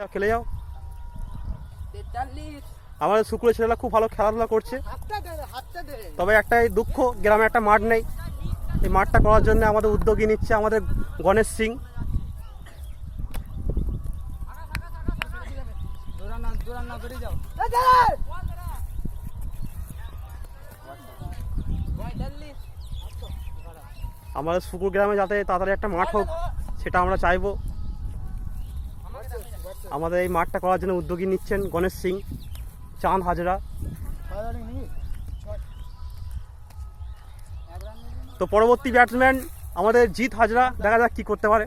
খেলে যাও। আমাদের শুক্র ছেলেরা খুব ভালো খেলাধুলা করছে, তবে একটাই দুঃখ, গ্রামে একটা মাঠ নেই। এই মাঠটা করার জন্য আমাদের উদ্যোগী নিচ্ছে আমাদের গণেশ সিং। আমাদের শুকুর গ্রামে যাতে তাড়াতাড়ি একটা মাঠ হোক সেটা আমরা চাইবো। আমাদের এই মাঠটা করার জন্য উদ্যোগী নিচ্ছেন গণেশ সিং, চাঁদ হাজরা। তো পরবর্তী ব্যাটসম্যান আমাদের জিৎ হাজরা, দেখা যাক কি করতে পারে।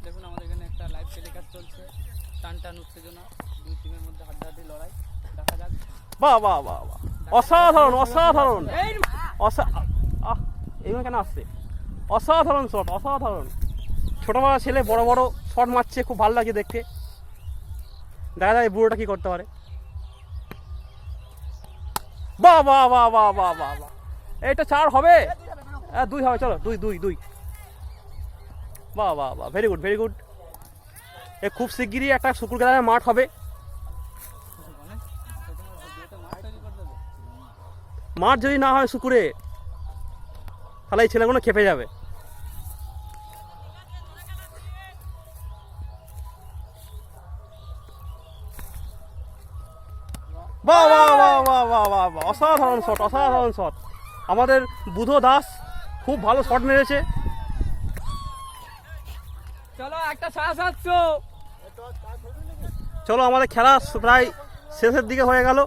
দেখুন আমাদের এখানে একটা লাইভ টেলিকাস্ট চলছে, টান টান উত্তেজনা, দুই টিমের মধ্যে হাড্ডাহাড্ডি লড়াই। দেখা যাক। বাহ বাহ বাহ বাহ, অসাধারণ অসাধারণ। এইভাবে কেন আসছে? অসাধারণ শট, অসাধারণ। ছোটবেলা ছেলে বড় বড় শট মারছে, খুব ভালো লাগে দেখতে। দেখা যায় বুড়োটা কি করতে পারে। বাহ বাহ বাহ বাহ বাহ বাহ বাহ, এইটা 4 হবে। 2 হবে, চলো 2। বাহ বাহ বাহ, ভেরি গুড ভেরি গুড। এ খুব শিগগিরই একটা শুকুর গ্রামে মাঠ হবে। মাঠ যদি না হয় শুকুরে, তাহলে এই ছেলেগুলো খেপে যাবে। বাহ বাহ বাহ বাহ বাহ বাহ বাহ, অসাধারণ শট, অসাধারণ শট। আমাদের বুধ দাস খুব ভালো শট মেরেছে। চলো একটা 7-7। চলো, আমাদের খেলা প্রায় শেষের দিকে হয়ে গেল।